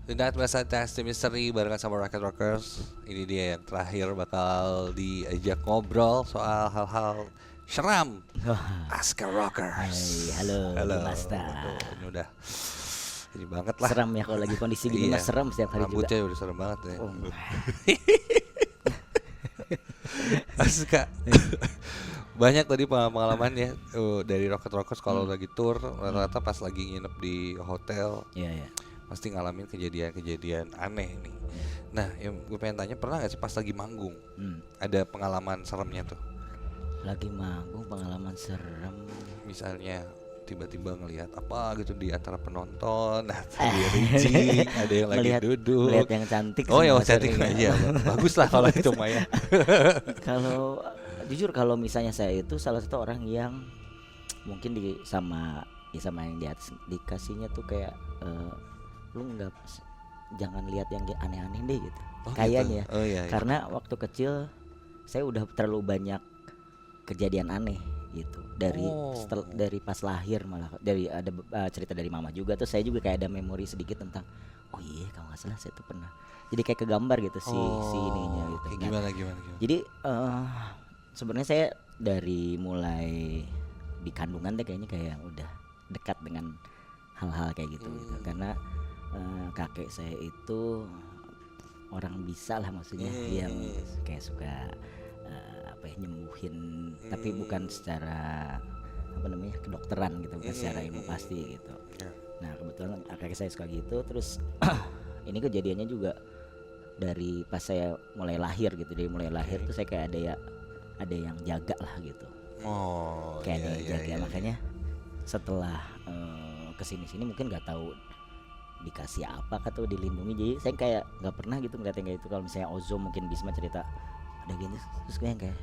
Night West Test Mystery barengan sama Rocket Rockers. Ini dia yang terakhir bakal diajak ngobrol soal hal-hal seram. Wah, Aska Rockers. hai, halo, Halo. Dimasta. Waduh, ini udah ini banget lah. Serem ya kalau lagi kondisi gini Iya. mah serem setiap hari juga. Rambutnya udah serem banget ya. Oh. Aska. Banyak tadi pengalaman ya dari Rocket Rockers kalau lagi tour rata-rata pas lagi nginep di hotel Iya, iya. pasti ngalamin kejadian-kejadian aneh nih. Nah, yang gue pengen tanya, pernah gak sih pas lagi manggung Hmm. ada pengalaman seremnya tuh? Lagi manggung pengalaman serem. Misalnya tiba-tiba ngelihat apa gitu di antara penonton, ada yang rincing, ada yang lagi duduk. Melihat yang cantik. Oh ya, semua cantik sering aja. Bagus lah kalau itu mah ya. Kalau jujur kalau misalnya saya itu salah satu orang yang mungkin sama yang di atas dikasihnya tuh kayak lu nggak jangan lihat yang aneh-aneh deh gitu. Oh, Kayaknya. gitu. Oh iya. Iya. Karena waktu kecil saya udah terlalu banyak kejadian aneh gitu dari pas lahir, malah dari ada cerita dari mama juga tuh, saya juga kayak ada memori sedikit tentang oh iya kalau nggak salah saya tuh pernah, jadi kayak kegambar gitu si ininya gitu. Kayak Nah, gimana? jadi sebenarnya saya dari mulai di kandungan deh kayaknya kayak udah dekat dengan hal-hal kayak gitu gitu. Karena kakek saya itu orang bisa lah, maksudnya yang kayak suka nyembuhin, tapi bukan secara kedokteran gitu, bukan secara ilmu pasti gitu. Nah kebetulan kakek saya suka gitu. Terus ini kejadiannya juga dari pas saya mulai lahir gitu, dari mulai lahir tuh saya kayak ada yang jaga lah gitu. Oh, Kayak ada iya, yang iya, jaga, iya. makanya setelah kesini mungkin nggak tahu dikasih apa atau dilindungi, jadi saya kayak nggak pernah gitu ngeliat yang kayak itu. Kalau misalnya Ozo mungkin Bisma cerita ada gini, terus kayak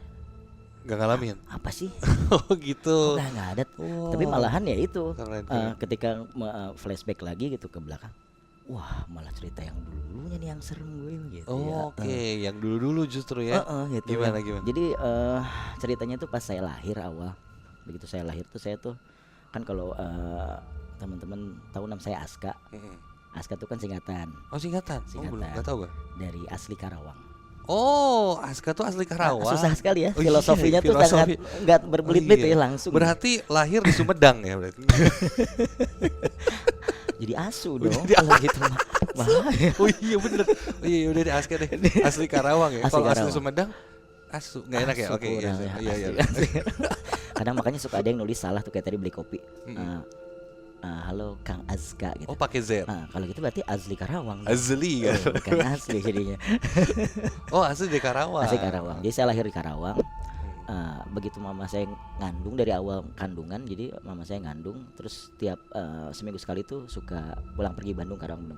Gak ngalamin. apa sih? Oh gitu. Nggak ada. Wow. Tapi malahan ya itu Keren. ketika flashback lagi gitu ke belakang, wah malah cerita yang dulunya nih yang serem gue gitu. Oh, oke, yang dulu-dulu justru ya. Gitu. Gimana? Jadi ceritanya tuh pas saya lahir awal. Begitu saya lahir tuh saya tuh kan kalau teman-teman tahu nama saya Aska. Aska tuh kan singkatan Oh, singkatan. Oh, belum. Singkatan. Gak tau gue. dari asli Karawang. Oh, Aska tuh asli Karawang. Susah sekali ya, Oh, iya, filosofinya tuh sangat filosofi. nggak berbelit-belit Oh, iya. ya langsung. Berarti lahir di Sumedang ya berarti. Jadi asu Udah dong jadi kalau gitu mah. Bahaya. Oh iya bener. Oh iya udah deh Aska deh. Asli Karawang ya. Asli Kalau asli Karawang. Sumedang asu nggak enak ya. Asu Oke, iya. kurang ya, Iya, iya. asli. Kadang makanya suka ada yang nulis salah tuh, kayak tadi beli kopi. Halo Kang Azka gitu. Oh, pakai Z. Kalau gitu berarti asli Karawang. Azli kan. Bukan asli jadinya. Oh, asli di Karawang. Asli Karawang. Jadi saya lahir di Karawang. Begitu mama saya ngandung dari awal kandungan, jadi mama saya ngandung terus tiap seminggu sekali tuh suka pulang pergi Bandung Karawang.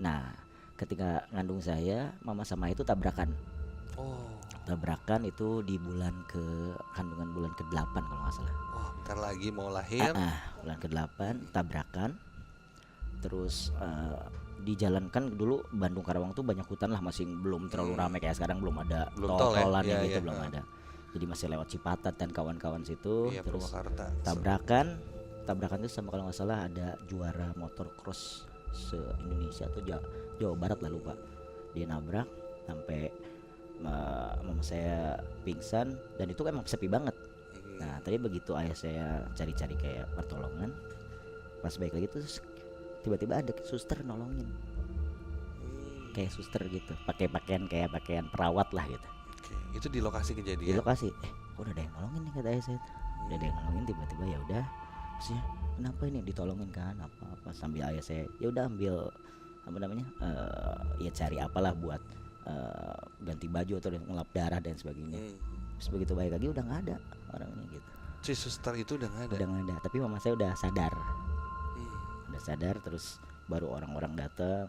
Nah ketika ngandung saya, mama sama itu tabrakan. Oh. Tabrakan itu di kandungan bulan ke-8 kalau nggak salah. Wah, bentar lagi mau lahir. Bulan ke-8 tabrakan. Terus di jalan kan dulu Bandung Karawang tuh banyak hutan lah, masih belum terlalu ramai kayak sekarang, belum ada Belum tol ya? tol-tolan Iya, gitu, iya. belum ada. Jadi masih lewat Cipatat dan kawan-kawan situ. Iya, Terus Purwakarta. tabrakan itu sama, kalau nggak salah ada juara motor cross se-Indonesia atau Jawa Barat lah, lupa. Dia nabrak sampai mama saya pingsan, dan itu emang sepi banget. Nah tadi begitu ayah saya cari-cari kayak pertolongan, pas balik lagi terus tiba-tiba ada suster nolongin, kayak suster gitu, pakai pakaian perawat lah gitu. Oke, itu di lokasi Di kejadian. lokasi kok udah ada yang nolongin nih, kata ayah saya tuh. Udah ada yang nolongin, tiba-tiba ya udah, maksudnya kenapa ini ditolongin kan apa sambil ayah saya ya udah ambil ya cari apalah buat ganti baju atau ngelap darah dan sebagainya. Terus begitu balik lagi udah nggak ada orangnya gitu. Si suster itu udah nggak ada. Udah nggak ada, tapi mama saya udah sadar. Terus baru orang-orang datang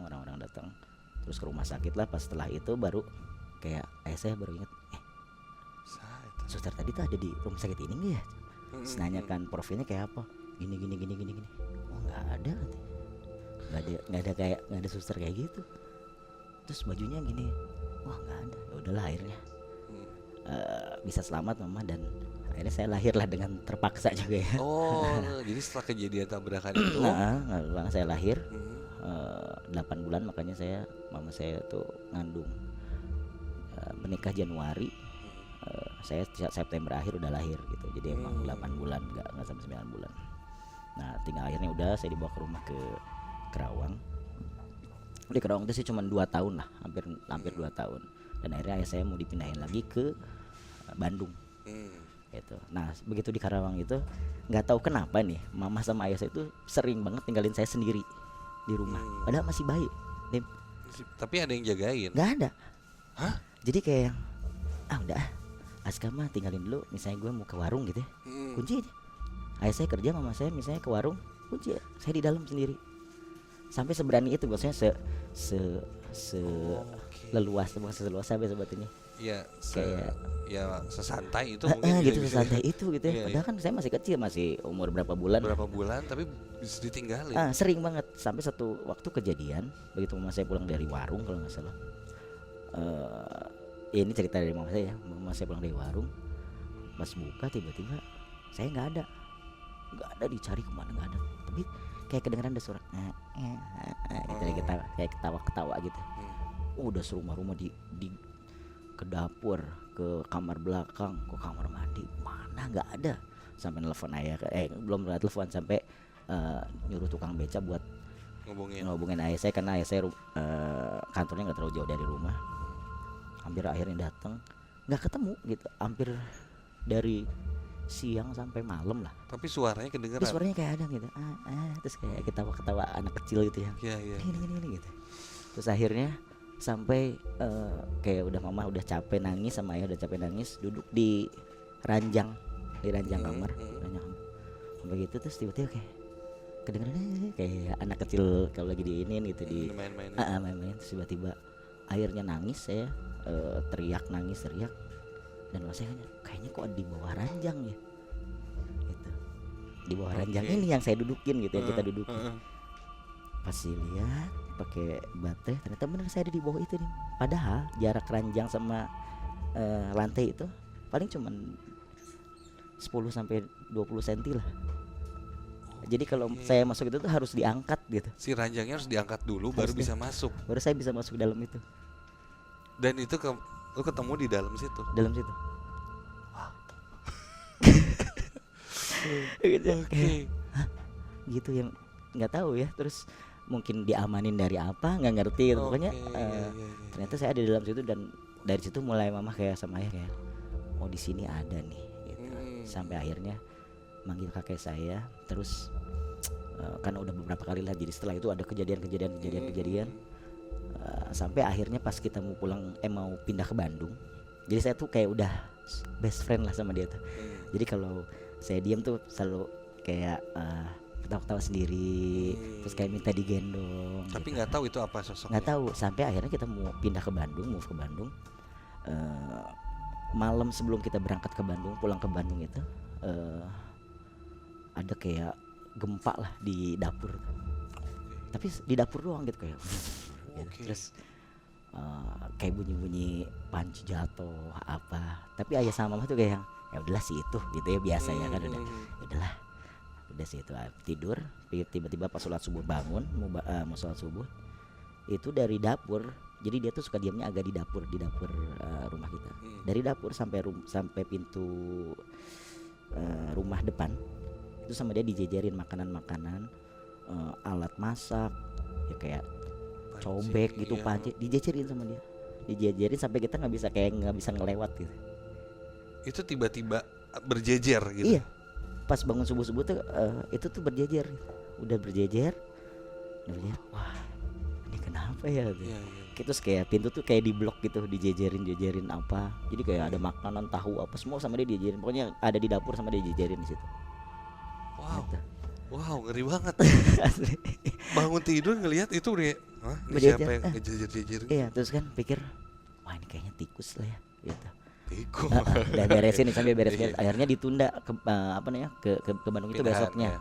terus ke rumah sakit lah. Pas setelah itu baru kayak saya baru ingat, suster tadi tuh ada di rumah sakit ini nggak ya? Terus nanyakan profilnya kayak apa, gini. Oh nggak ada, nggak ada suster kayak gitu. Terus bajunya gini, wah nggak ada. Ya udahlah akhirnya bisa selamat mama, dan akhirnya saya lahirlah dengan terpaksa juga ya. Oh, jadi setelah kejadian tabrakan itu, Nah, saya lahir 8 bulan, makanya mama saya tuh ngandung. Menikah Januari, saya September akhir udah lahir gitu. Jadi emang 8 bulan, nggak sampai 9 bulan. Nah tinggal akhirnya udah saya dibawa ke rumah ke Kerawang. Di Kerawang itu sih cuma 2 tahun lah, hampir 2 tahun. Dan akhirnya ayah saya mau dipindahin lagi ke Bandung. Gitu. Nah begitu di Karawang itu nggak tahu kenapa nih mama sama ayah saya itu sering banget tinggalin saya sendiri di rumah. Padahal masih bayi, Dim. Tapi ada yang jagain? Nggak ada. Hah? Jadi kayak udah Aska mah tinggalin dulu. Misalnya gue mau ke warung gitu ya, kunci aja. Ayah saya kerja, mama saya misalnya ke warung, kunci ya. Saya di dalam sendiri. Sampai seberani itu, maksudnya leluas, bukan seluas sampai sebetulnya. Iya, kayak ya sesantai itu mungkin gitu, sesantai itu gitu ya. Iya, Padahal kan saya masih kecil, masih umur berapa bulan tapi bisa ditinggalin. Sering banget. Sampai satu waktu kejadian begitu mama saya pulang dari warung kalau nggak salah. Ini cerita dari mama saya ya. Mama saya pulang dari warung, pas buka tiba-tiba saya nggak ada, dicari kemana nggak ada. Tapi kayak kedengeran ada suara gitu, kayak ketawa gitu. Udah serumah-rumah di ke dapur, ke kamar belakang, ke kamar mandi, mana nggak ada. Sampai nelfon ayah, belum telepon, sampai nyuruh tukang beca buat ngobongin ayah saya, karena ayah saya kantornya nggak terlalu jauh dari rumah. Hampir akhirnya datang, nggak ketemu gitu, hampir dari siang sampai malam lah. Tapi suaranya kedengeran. Tapi suaranya kayak ada gitu, terus kayak ketawa anak kecil gitu ya. Iya. Ini gitu. Terus akhirnya sampai kayak mama udah capek nangis, sama ayah udah capek nangis, duduk di ranjang kamar, sampai gitu. Terus tiba-tiba kayak kedengeran kayak anak kecil kalau lagi diinin gitu, di main-main. Terus tiba-tiba akhirnya nangis, saya teriak, dan saya kayaknya kok di bawah ranjang ya gitu. Di bawah ranjang ini yang saya dudukin gitu, yang kita dudukin. Pas lihat pakai baterai, ternyata benar saya ada di bawah itu nih. Padahal jarak ranjang sama lantai itu paling cuman 10 sampai 20 cm lah. Jadi kalau saya masuk itu tuh harus diangkat gitu. Si ranjangnya harus diangkat dulu, baru bisa masuk. Baru saya bisa masuk dalam itu. Dan itu lu ketemu di dalam situ. Gitu yang nggak tahu ya. Terus mungkin diamanin dari apa, nggak ngerti gitu. Pokoknya ternyata saya ada di dalam situ, dan dari situ mulai mama kayak sama ayah kayak, oh di sini ada nih gitu. Sampai akhirnya manggil kakek saya. Terus kan udah beberapa kali lah, jadi setelah itu ada kejadian. Sampai akhirnya pas kita mau pulang, mau pindah ke Bandung, jadi saya tuh kayak udah best friend lah sama dia tuh. Jadi kalau saya diam tuh selalu kayak ketawa-ketawa sendiri, terus kayak minta digendong. Tapi gitu. Nggak tahu itu apa sosoknya. Nggak tahu, sampai akhirnya kita mau pindah ke Bandung, move ke Bandung. Malam sebelum kita berangkat ke Bandung, pulang ke Bandung itu ada kayak gempa lah di dapur. Tapi di dapur doang gitu kayak. Terus kayak bunyi panci jatuh apa. Tapi ayah sama mama tuh kayak ya udahlah sih itu gitu ya, biasa ya kan, udah sih itu tidur. Tiba-tiba pas sholat subuh bangun, mau sholat subuh itu dari dapur. Jadi dia tuh suka diamnya agak di dapur rumah kita. Dari dapur sampai pintu rumah depan itu sama dia dijejerin makanan, alat masak ya, kayak panci, cobek gitu, panci dijejerin sama dia, dijejerin sampai kita nggak bisa ngelewat gitu. Itu tiba-tiba berjejer gitu. Iya, pas bangun subuh tuh itu tuh berjejer, udah berjejer. Wah ini kenapa ya gitu. Terus kayak pintu tuh kayak di blok gitu, dijejerin apa. Jadi kayak ada makanan, tahu apa semua sama dia dijejerin. Pokoknya ada di dapur sama dia dijejerin di situ. Wow, ngeri banget. Bangun tidur ngelihat itu udah, siapa yang ngejejer-jejer? Iya, terus kan pikir, wah ini kayaknya tikus lah ya, gitu. Tikus. Udah beresin nih, sambil beres. Akhirnya ditunda ke ke Bandung itu besoknya.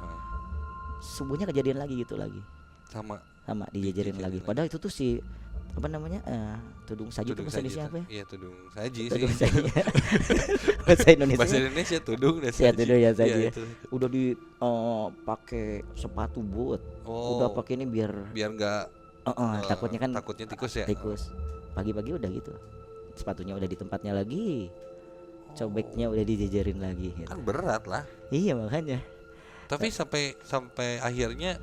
Subuhnya kejadian lagi gitu lagi. Sama dijejerin lagi. Padahal itu tuh si tudung saji itu bahasa Indonesia apa ya? Iya, tudung saji sih. Bahasa Indonesia. Bahasa Indonesia tudung dan saji. Ya tudung ya saji. Ya. Udah pakai sepatu boot. Udah pakai ini biar enggak takutnya kan takutnya tikus ya. tikus. Pagi-pagi udah gitu, sepatunya udah di tempatnya lagi, cobeknya udah dijejerin lagi gitu. Kan berat lah. Iya makanya. Tapi sampai akhirnya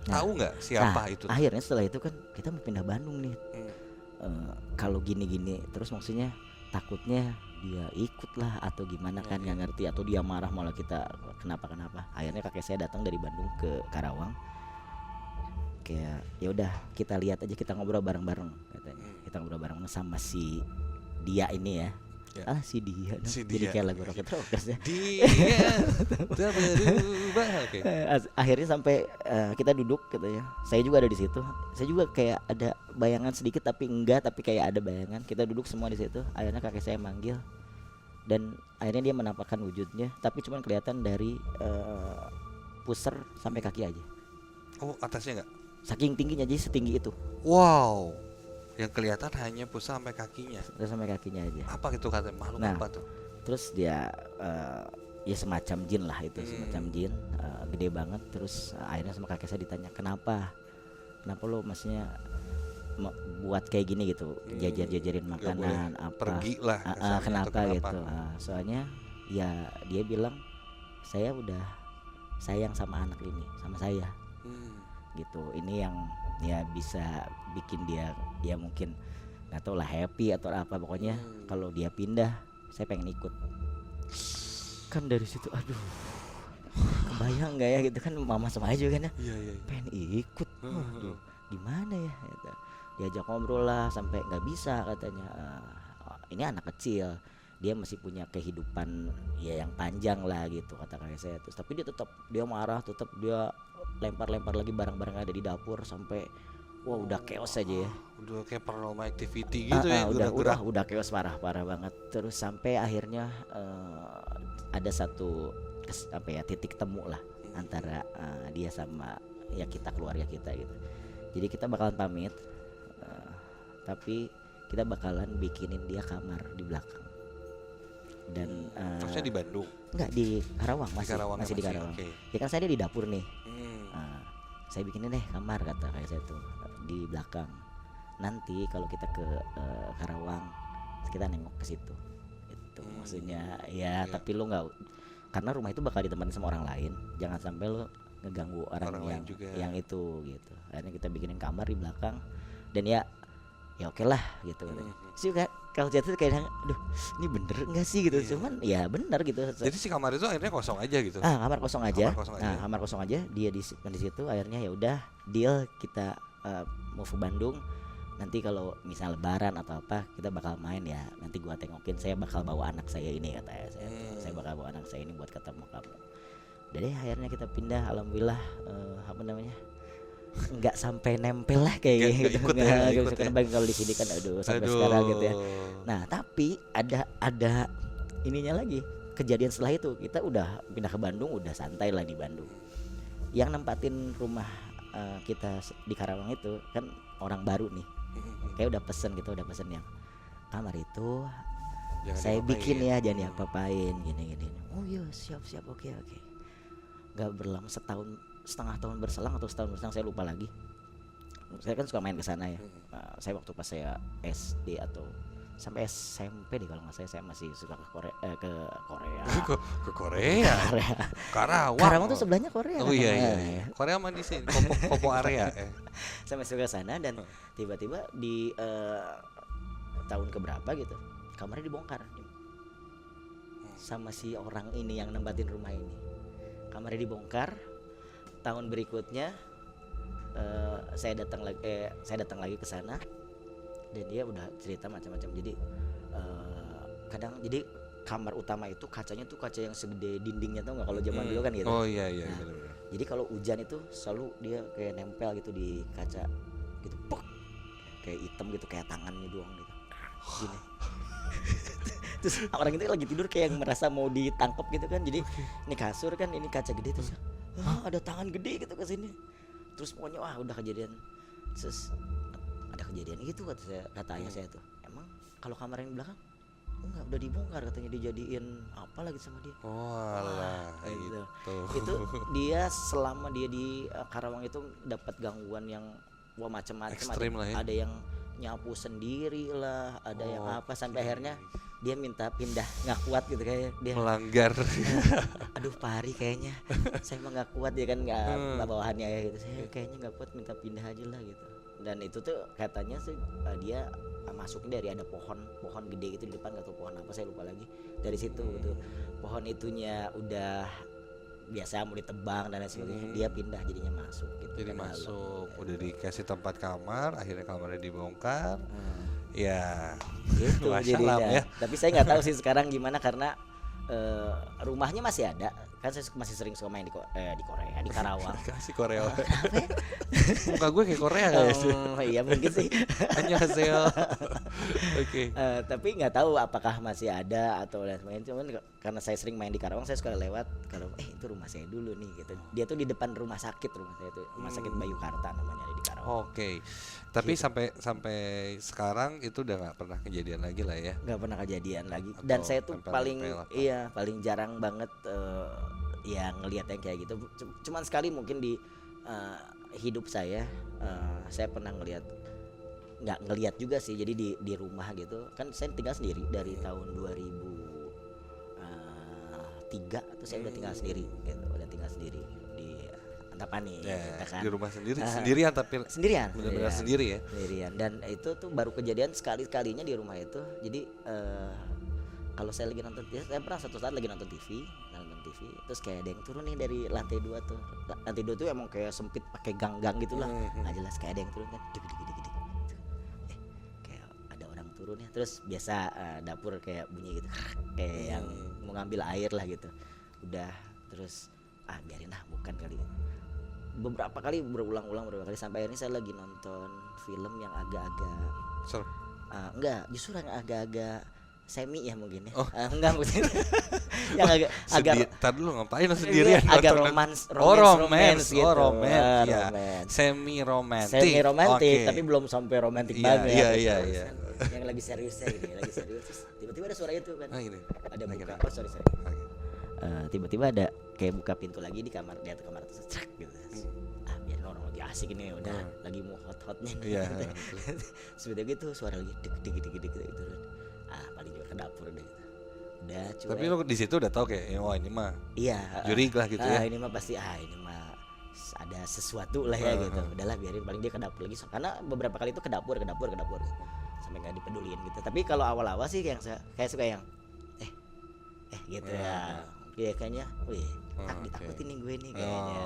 Nah, tahu nggak siapa nah, itu? akhirnya setelah itu kan kita mau pindah Bandung nih. Hmm. Kalau gini-gini terus maksudnya takutnya dia ikut lah atau gimana kan nggak ngerti, atau dia marah malah kita kenapa. Akhirnya kakek saya datang dari Bandung ke Karawang, kayak ya udah kita lihat aja, kita ngobrol bareng-bareng katanya. Kita ngobrol bareng sama si dia ini ya. Ya. Si dia, Si jadi dia. kayak lagu Rocket Rockers ya. Dia tak berubah. Oke. Akhirnya sampai kita duduk katanya. Saya juga ada di situ. Saya juga kayak ada bayangan sedikit tapi enggak, tapi kayak ada bayangan. Kita duduk semua di situ. Akhirnya kakek saya manggil dan akhirnya dia menampakkan wujudnya, tapi cuma kelihatan dari pusar sampai kaki aja. Oh, atasnya nggak? Saking tingginya, jadi setinggi itu. Wow. Yang kelihatan hanya pusat sampai kakinya. Terus sampai kakinya aja. Apa itu katanya, makhluk Nah, apa tuh? Terus dia ya semacam jin lah itu, semacam jin, gede banget. Terus akhirnya sama kakek saya ditanya kenapa lo maksudnya buat kayak gini gitu, jajarin Nggak makanan boleh apa, pergi lah kasarnya, atau kenapa kenapa? gitu. Soalnya ya dia bilang saya udah sayang sama anak ini, sama saya gitu. Ini yang ya bisa bikin dia mungkin nggak tahu lah happy atau apa, pokoknya kalau dia pindah saya pengen ikut. Kan dari situ aduh, kebayang nggak ya gitu kan, mama sama aja kan ya, Iya. pengen ikut. Waduh, gimana ya gitu. Diajak ngobrol lah sampai nggak bisa katanya. Ini anak kecil, dia masih punya kehidupan ya yang panjang lah gitu kata kakek saya. Terus tapi dia marah, tetap dia lempar lagi barang-barang yang ada di dapur sampai wah udah chaos aja ya. Udah kayak paranormal activity gitu ya. Udah chaos parah banget. Terus sampai akhirnya ada satu titik temu lah antara dia sama ya kita, keluarga kita gitu. Jadi kita bakalan pamit, tapi kita bakalan bikinin dia kamar di belakang. Dan Maksudnya di Bandung? enggak, di Karawang, masih di Karawang. Okay. Ya kan saya di dapur nih. Saya bikinin deh kamar kata kayak saya tuh di belakang. Nanti kalau kita ke Karawang kita nengok ke situ. Itu maksudnya ya, tapi lu nggak, karena rumah itu bakal ditempatin sama orang lain. Jangan sampai lu ngeganggu orang yang itu gitu. Akhirnya kita bikinin kamar di belakang dan ya oke lah gitu. Sih kalau jatuh kayak aduh ini bener nggak sih gitu. Cuman ya bener gitu. Jadi si kamar itu akhirnya kosong aja gitu. Kamar kosong aja. Kamar kosong aja. Dia disimpan di situ. Akhirnya ya udah deal, kita mau ke Bandung. Nanti kalau misal lebaran atau apa kita bakal main ya. Nanti gua tengokin, saya bakal bawa anak saya ini katanya saya. Saya bakal bawa anak saya ini buat ketemu kamu. Jadi akhirnya kita pindah, alhamdulillah nggak sampai nempel lah kayak gitu. Nggak ikut ya. Kalau di sini kan sampai sekarang gitu ya. Nah tapi ada ininya lagi, kejadian setelah itu kita udah pindah ke Bandung, udah santai lah di Bandung. Yang nempatin rumah kita di Karawang itu kan orang baru nih, kayak udah pesen yang kamar itu jangan saya bikin ya, jangan diapa-apain gini. Oh iya siap oke. Gak berlama setengah tahun berselang atau setahun berselang saya lupa lagi. Saya kan suka main ke sana ya. Saya waktu pas saya SD atau sampai SMP deh kalau nggak saya masih suka ke Korea. Ke Korea. Karawang tuh sebelahnya Korea. Oh iya. Korea mah di sini, Kopo area. Saya masih suka sana dan tiba-tiba di tahun keberapa gitu kamarnya dibongkar sama si orang ini yang nempatin rumah ini. Kamarnya dibongkar. Tahun berikutnya saya datang lagi ke sana dan dia udah cerita macam-macam. Jadi kadang jadi kamar utama itu kacanya tuh kaca yang segede dindingnya, tau nggak kalau zaman dulu kan gitu. Oh iya benar. Jadi kalau hujan itu selalu dia kayak nempel gitu di kaca gitu, puk, kayak hitam gitu, kayak tangannya doang gitu gini. Terus orang itu lagi tidur kayak yang merasa mau ditangkap gitu kan. Jadi ini kasur kan, ini kaca gede, terus ada tangan gede gitu ke sini. Terus pokoknya udah kejadian. Terus ada kejadian gitu kata ayah saya tuh. Emang kalau kamar yang di belakang enggak, udah dibongkar katanya, dijadiin apa lagi sama dia. Itu dia selama dia di Karawang itu dapat gangguan yang wah macam-macam, Ekstrim lah ya. ada yang nyapu sendiri lah, ada yang apa, sampai akhirnya dia minta pindah, nggak kuat gitu kayak dia Melanggar. aduh Pak Ari kayaknya saya mah nggak kuat ya kan, nggak bawahannya ya gitu, saya kayaknya nggak kuat, minta pindah aja lah gitu. Dan itu tuh katanya sih dia masuknya dari ada pohon gede gitu di depan, nggak tahu pohon apa, saya lupa lagi. Dari situ gitu, pohon itunya udah biasa mau ditebang dan lain sebagainya, dia pindah jadinya masuk gitu. Jadi ke dalam. masuk, udah dikasih tempat kamar, akhirnya kamarnya dibongkar. Ya, Gitu wassalam jadinya. ya. Tapi saya nggak tahu sih sekarang gimana, karena rumahnya masih ada kan, saya masih sering suka main di Korea, di Karawang. Kasih Korea. Muka gue kayak Korea kayaknya sih. Iya mungkin sih. Annyeonghaseyo. Oke. Tapi nggak tahu apakah masih ada atau lain sebagainya. Cuman karena saya sering main di Karawang, saya suka lewat kalau itu rumah saya dulu nih gitu. Dia tuh di depan rumah sakit, rumah saya tuh rumah sakit Bayu Karta namanya, di Karawang. Oke. Tapi sampai sekarang itu udah nggak pernah kejadian lagi lah ya. Nggak pernah kejadian lagi. Atau Dan saya tuh tempel-tempel apa? paling jarang banget ya ngelihat yang kayak gitu. Cuman sekali mungkin di hidup saya pernah nggak ngelihat juga sih. Jadi di rumah gitu kan, saya tinggal sendiri dari tahun 2003 tuh saya udah tinggal sendiri gitu, udah tinggal sendiri di Antapani gitu kan. Di rumah sendirian tapi Sendirian, benar-benar sendiri ya. sendirian. Dan itu tuh baru kejadian sekalinya di rumah itu. Jadi kalau saya lagi nonton, saya pernah satu saat lagi nonton TV, terus kayak ada yang turun nih dari lantai 2 tuh. Lantai 2 tuh emang kayak sempit, pakai gang-gang gitulah. Nggak jelas, kayak ada yang turun kan, deg. Kayak ada orang turun ya. Terus biasa dapur kayak bunyi gitu, kayak yang mau ngambil air lah gitu. Udah, terus biarin lah, bukan kali. Beberapa kali berulang-ulang sampai akhirnya saya lagi nonton film yang agak-agak enggak, justru yang agak-agak semi ya mungkin ya. Enggak mungkin. Yang agak Tadi dulu ngapain lo sendirian? agak romance gitu. Romance. Semi romantis. Tapi belum sampai romantis banget. Iya. Yang lagi serius gitu, lagi serius. Terus tiba-tiba ada suara itu kan. Ini. Ada buka. Sorry. Tiba-tiba ada kayak buka pintu lagi di kamar, di atas kamar terus cek gitu. Biar orang lagi asik ini, udah lagi mau hot-hotnya. Iya. Sebenarnya gitu suara lagi dik gitu. Paling juga ke dapur deh gitu. Udah cuek. Tapi lo di situ udah tahu kayak wah ini mah jurig lah gitu ya. Ini mah pasti ini mah ada sesuatu lah ya gitu. Udahlah biarin, paling dia ke dapur lagi. Karena beberapa kali itu ke dapur gitu. Sampai enggak dipeduliin gitu. Tapi kalau awal-awal sih yang kayak suka yang gitu ya. Dia kayaknya ditakutin nih gue nih kayaknya.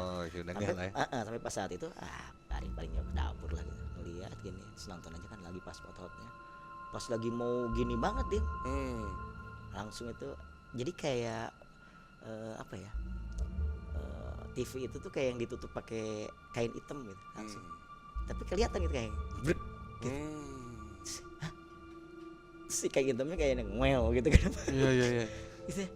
Sampai pas saat itu paling ke dapur lah gitu. Ngeliat gini, nonton aja kan lagi pas hot-hotnya. Pas lagi mau gini banget dia. Langsung itu jadi kayak apa ya? TV itu tuh kayak yang ditutup pakai kain hitam gitu langsung. Tapi kelihatan gitu kayak gitu. Si kain hitamnya kayak ngel gitu kan. Iya. Gitu.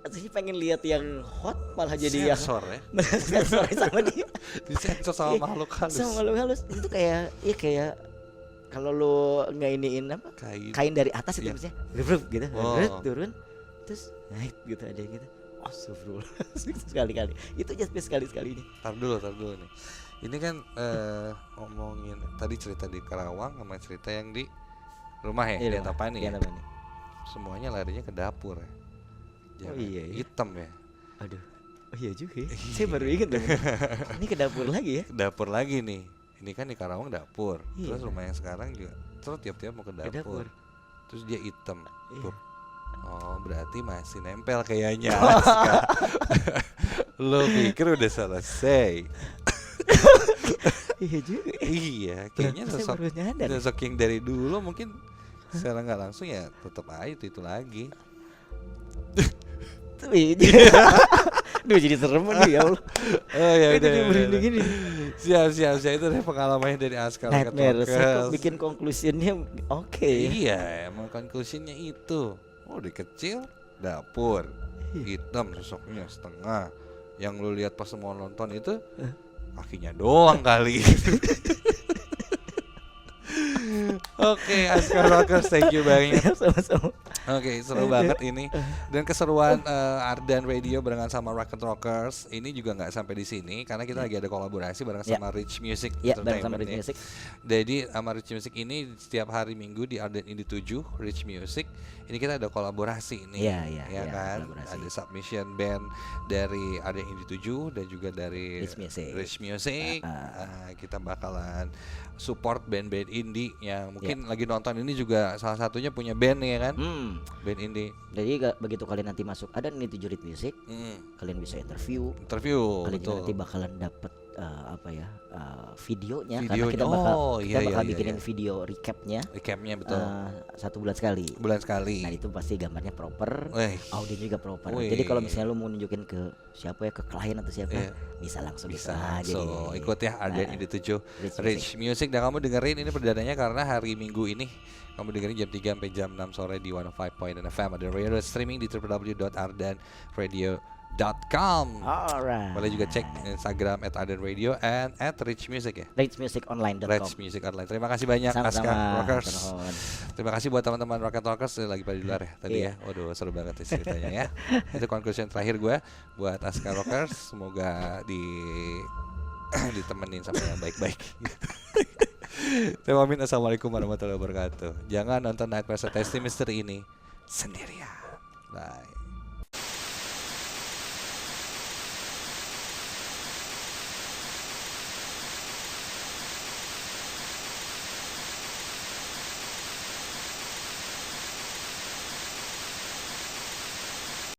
Aslinya pengen lihat yang hot malah jadi sensor ya. Sensor sama dia. Disensor sama makhluk halus. Sama makhluk halus. Itu kayak kalau lu nggak iniin apa? Kain dari atas itu misalnya. Gitu. Turun. Terus naik gitu, ada yang gitu. Astagfirullah. Sekali-kali. Itu aja sekali-sekalinya. Tar dulu nih. Ini kan ngomongin tadi cerita di Karawang sama cerita yang di rumah ya, di Antapani ya. Semuanya larinya ke dapur ya. Iya. Hitam ya. Aduh. Oh iya juga ya. Saya baru ingat dong. Ini ke dapur lagi ya. Dapur lagi nih. Ini kan di Karawang dapur. Terus rumah yang sekarang juga terus tiap-tiap mau ke dapur. Terus dia hitam. Oh, berarti masih nempel kayaknya. Lo pikir udah selesai. Iya juga. Iya, kayaknya sosok yang dari dulu mungkin sekarang nggak langsung ya tetap aja itu lagi. Duh jadi serem nih ya Allah. Oh ya udah. Gini. Siap itu dari pengalamannya dari Askar. Nightmare. Saya bikin conclusionnya oke. Iya, emang conclusionnya itu. Di kecil dapur hitam sosoknya setengah. Yang lu lihat pas mau nonton itu kakinya doang kali. Oke, Askar Rockers, thank you banget. Sama-sama. Oke, seru banget ini. Dan keseruan Ardan Radio barengan sama Rock and Rockers ini juga nggak sampai di sini karena kita lagi ada kolaborasi bareng sama Rich Music Ya, bareng sama Entertainment Rich ya. Music. Jadi sama Rich Music ini setiap hari Minggu di Ardan Indie 7 Rich Music ini kita ada kolaborasi nih. Iya, ya kan? kolaborasi. Ada submission band dari Ardan Indie 7 dan juga dari Rich Music. Rich Music. Kita bakalan support band-band indie yang mungkin lagi nonton ini juga salah satunya punya band ya kan? Band indie. Jadi begitu kalian nanti masuk ada nih 7 Rich Music, kalian bisa interview. Betul. Kalian juga nanti bakalan dapat videonya karena kita bakal bikinin video recapnya betul. 1 bulan sekali. Nah itu pasti gambarnya proper, audio juga proper. Jadi kalau misalnya lu mau nunjukin ke siapa ya, ke klien atau siapa, bisa langsung ikut ya Ardan Indie 7 Rich Music. Dan kamu dengerin ini perdananya karena hari Minggu ini kamu dengerin jam 3 sampai jam 6 sore di 105.9 FM Ardan Radio, streaming di www.ardanradio.com. Alright. Boleh juga cek Instagram @ardanradio and @richmusic ya. richmusiconline.com. Rich Music Online. Terima kasih banyak Aska Rockers. Terima kasih buat teman-teman Rock and Rockers lagi pada di luar ya tadi ya. Waduh seru banget nih ceritanya ya. Itu conclusion terakhir gue buat Aska Rockers. Semoga ditemenin sama yang baik-baik. Terima kasih. Assalamualaikum warahmatullahi wabarakatuh. Jangan nonton Night Passer Testing Mystery ini sendirian. Bye.